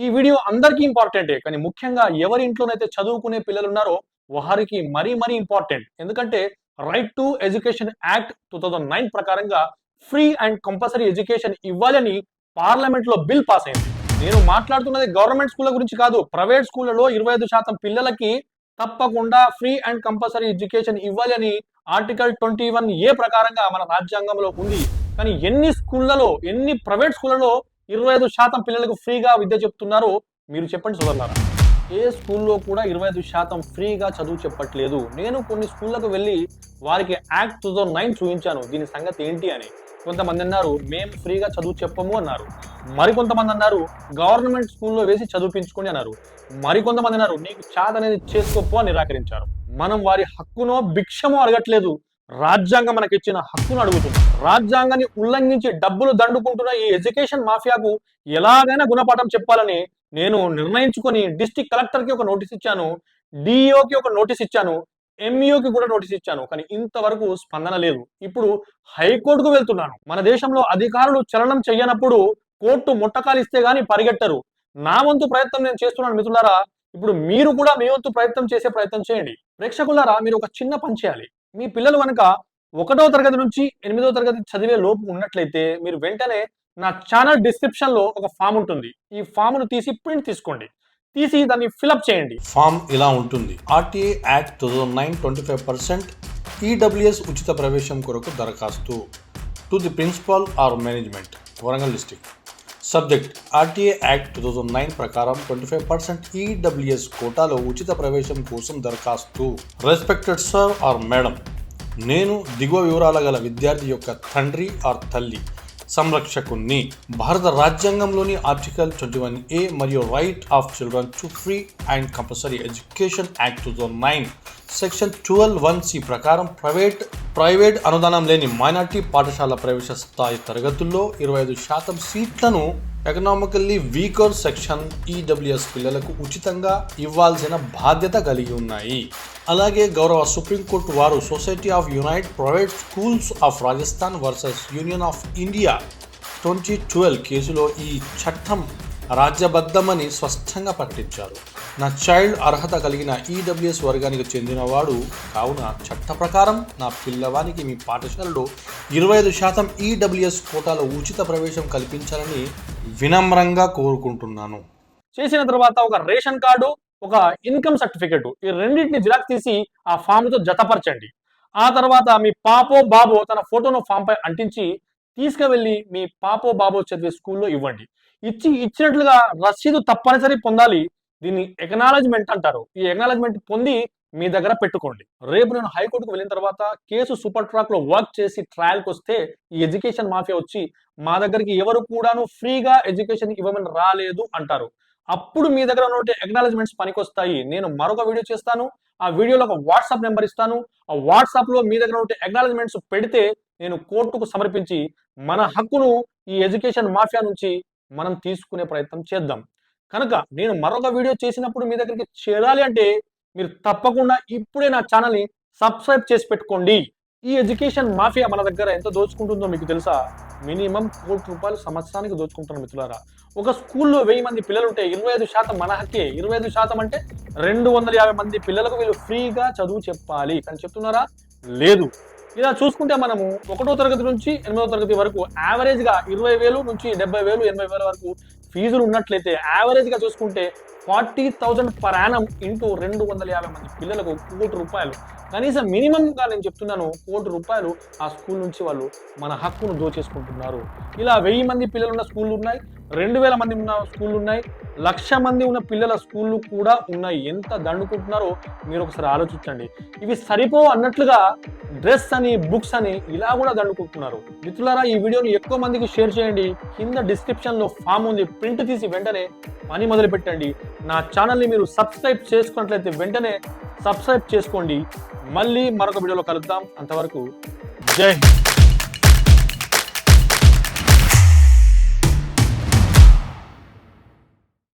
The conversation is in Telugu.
ఈ వీడియో అందరికీ ఇంపార్టెంటే, కానీ ముఖ్యంగా ఎవరి ఇంట్లోనైతే చదువుకునే పిల్లలు ఉన్నారో వారికి మరీ ఇంపార్టెంట్. ఎందుకంటే రైట్ టు ఎడ్యుకేషన్ యాక్ట్ 2009 ప్రకారంగా ఫ్రీ అండ్ కంపల్సరీ ఎడ్యుకేషన్ ఇవ్వాలని పార్లమెంట్ లో బిల్ పాస్ అయింది. నేను మాట్లాడుతున్నది గవర్నమెంట్ స్కూళ్ళ గురించి కాదు. ప్రైవేట్ స్కూళ్లలో 25% పిల్లలకి తప్పకుండా ఫ్రీ అండ్ కంపల్సరీ ఎడ్యుకేషన్ ఇవ్వాలి అని ఆర్టికల్ 21A ప్రకారంగా మన రాజ్యాంగంలో ఉంది. కానీ ఎన్ని ప్రైవేట్ స్కూళ్లలో 25% పిల్లలకు ఫ్రీగా విద్య చెప్తున్నారో మీరు చెప్పండి సోదరులారా. ఏ స్కూల్లో కూడా 25% ఫ్రీగా చదువు చెప్పట్లేదు. నేను కొన్ని స్కూళ్ళకు వెళ్ళి వారికి యాక్ట్ 2009 చూపించాను, దీని సంగతి ఏంటి అని. కొంతమంది అన్నారు మేము ఫ్రీగా చదువు చెప్పము అన్నారు. మరికొంతమంది అన్నారు గవర్నమెంట్ స్కూల్లో వేసి చదివించుకొని అన్నారు. మరికొంతమంది అన్నారు నీకు చాత అనేది చేసుకోపో అని నిరాకరించారు. మనం వారి హక్కునో భిక్షమో అడగట్లేదు, రాజ్యాంగం మనకి ఇచ్చిన హక్కును అడుగుతుంది. రాజ్యాంగాన్ని ఉల్లంఘించి డబ్బులు దండుకుంటున్న ఈ ఎడ్యుకేషన్ మాఫియాకు ఎలాగైనా గుణపాఠం చెప్పాలని నేను నిర్ణయించుకొని డిస్ట్రిక్ట్ కలెక్టర్ కి ఒక నోటీస్ ఇచ్చాను, డిఈఓకి ఒక నోటీస్ ఇచ్చాను, ఎంఈఓకి కూడా నోటీస్ ఇచ్చాను. కానీ ఇంతవరకు స్పందన లేదు. ఇప్పుడు హైకోర్టుకు వెళ్తున్నాను. మన దేశంలో అధికారులు చలనం చెయ్యనప్పుడు కోర్టు ముట్టకాలిస్తే గాని పరిగెట్టరు. నా వంతు ప్రయత్నం నేను చేస్తున్నాను మిత్రులారా. ఇప్పుడు మీరు కూడా మీ వంతు ప్రయత్నం చేసే ప్రయత్నం చేయండి. ప్రేక్షకులారా, మీరు ఒక చిన్న పని చేయాలి. మీ పిల్లలు కనుక 1వ తరగతి నుంచి 8వ తరగతి చదివే లోపు ఉన్నట్లయితే మీరు వెంటనే నా ఛానల్ డిస్క్రిప్షన్ లో ఒక ఫామ్ ఉంటుంది. ఈ ఫామ్ ను తీసి ప్రింట్ తీసుకోండి, తీసి దాన్ని ఫిలప్ చేయండి. ఫామ్ ఇలా ఉంటుంది. ఆర్టీఏ యాక్ట్ 2009 25% ఈడబ్ల్యూఎస్ ఉచిత ప్రవేశం కొరకు దరఖాస్తు to the principal or management Warangal district. Subject RTE act 2009 ప్రకారం 25% ఈడబ్ల్యూఎస్ కోటాలో ఉచిత ప్రవేశం కోసం దరఖాస్తు. రెస్పెక్టెడ్ సర్ ఆర్ మేడం, నేను దిగువ వివరాల గల విద్యార్థి యొక్క తండ్రి ఆర్ తల్లి సంరక్షకుణ్ణి. భారత రాజ్యాంగంలోని ఆర్టికల్ 21A మరియు right of children to free and compulsory education act 2009 section 12(1)C ప్రకారం ప్రైవేట్ అనుదానం లేని మైనార్టీ పాఠశాల ప్రవేశ స్థాయి తరగతుల్లో 25% సీట్లను ఎకనామికల్లీ వీకర్ సెక్షన్ ఈడబ్ల్యూఎస్ పిల్లలకు ఉచితంగా ఇవ్వాల్సిన బాధ్యత కలిగి ఉన్నాయి. అలాగే గౌరవ సుప్రీంకోర్టు వారు society of United private schools of Rajasthan versus union of India 2012 కేసులో ఈ చట్టం రాజ్యబద్ధమని స్పష్టంగా ప్రకటించారు. నా చైల్డ్ అర్హత కలిగిన ఈడబ్ల్యూఎస్ వర్గానికి చెందినవాడు కావున చట్ట ప్రకారం నా పిల్లవానికి మీ పాఠశాలలో 25% ఈడబ్ల్యూఎస్ కోటాలో ఉచిత ప్రవేశం కల్పించాలని వినమ్రంగా కోరుకుంటున్నాను. చేసిన తర్వాత ఒక రేషన్ కార్డు, ఒక ఇన్కమ్ సర్టిఫికెట్, ఈ రెండింటిని జిరాక్స్ తీసి ఆ ఫామ్ తో జతపరచండి. ఆ తర్వాత మీ పాపో బాబో తన ఫోటోను ఫామ్ పై అంటించి తీసుకువెళ్ళి మీ పాపో బాబో చదివే స్కూల్లో ఇవ్వండి. ఇచ్చినట్లుగా రసీదు తప్పనిసరి పొందాలి. దీన్ని ఎక్నాలజ్మెంట్ అంటారు. ఈ ఎక్నాలజ్మెంట్ పొంది మీ దగ్గర పెట్టుకోండి. రేపు నేను హైకోర్టుకు వెళ్ళిన తర్వాత కేసు సూపర్ ట్రాక్ లో వర్క్ చేసి ట్రయల్కి వస్తే ఈ ఎడ్యుకేషన్ మాఫియా వచ్చి మా దగ్గరికి ఎవరు కూడాను ఫ్రీగా ఎడ్యుకేషన్ ఇవ్వమని రాలేదు అంటారు. అప్పుడు మీ దగ్గర ఉన్న ఎక్నాలజ్మెంట్స్ పనికొస్తాయి. నేను మరొక వీడియో చేస్తాను. ఆ వీడియోలో ఒక వాట్సాప్ నెంబర్ ఇస్తాను. ఆ వాట్సాప్ లో మీ దగ్గర ఉన్న ఎక్నాలజ్మెంట్స్ పెడితే నేను కోర్టుకు సమర్పించి మన హక్కును ఈ ఎడ్యుకేషన్ మాఫియా నుంచి మనం తీసుకునే ప్రయత్నం చేద్దాం. కనుక నేను మరొక వీడియో చేసినప్పుడు మీ దగ్గరికి చేరాలి అంటే మీరు తప్పకుండా ఇప్పుడే నా ఛానల్ని సబ్స్క్రైబ్ చేసి పెట్టుకోండి. ఈ ఎడ్యుకేషన్ మాఫియా మన దగ్గర ఎంత దోచుకుంటుందో మీకు తెలుసా? మినిమం ₹1 కోటి సంవత్సరానికి దోచుకుంటున్నారు మిత్రులారా. ఒక స్కూల్లో 1000 మంది పిల్లలు ఉంటే 25% మన హక్కే. 25% అంటే 250 మంది పిల్లలకు వీళ్ళు ఫ్రీగా చదువు చెప్పాలి. కానీ చెప్తున్నారా? లేదు. ఇలా చూసుకుంటే మనము 1వ తరగతి నుంచి 8వ తరగతి వరకు యావరేజ్ గా 20,000 నుంచి 70,000 80,000 వరకు ఫీజులు ఉన్నట్లయితే యావరేజ్ గా చూసుకుంటే 40,000 పర్ యానం ఇంటూ 250 మంది పిల్లలకు ₹1 కోటి. కనీసం మినిమం గా నేను చెప్తున్నాను ₹1 కోటి ఆ స్కూల్ నుంచి వాళ్ళు మన హక్కును దోచేసుకుంటున్నారు. ఇలా 1000 మంది పిల్లలు ఉన్న స్కూళ్ళు ఉన్నాయి, 2000 మంది ఉన్న స్కూళ్ళు ఉన్నాయి, 1,00,000 మంది ఉన్న పిల్లల స్కూళ్ళు కూడా ఉన్నాయి. ఎంత దండుకుంటున్నారో మీరు ఒకసారి ఆలోచించండి. ఇవి సరిపో అన్నట్లుగా డ్రెస్ అని, బుక్స్ అని ఇలా కూడా దండుకుంటున్నారు. మిత్రులారా, ఈ వీడియోని ఎక్కువ మందికి షేర్ చేయండి. కింద డిస్క్రిప్షన్ లో ఫామ్ ఉంది, ప్రింట్ తీసి వెంటనే పని మొదలు పెట్టండి. నా ఛానల్ని మీరు సబ్స్క్రైబ్ చేసుకున్నట్లయితే వెంటనే సబ్స్క్రైబ్ చేసుకోండి. మళ్ళీ మరొక వీడియోలో కలుద్దాం. అంతవరకు జై హింద్.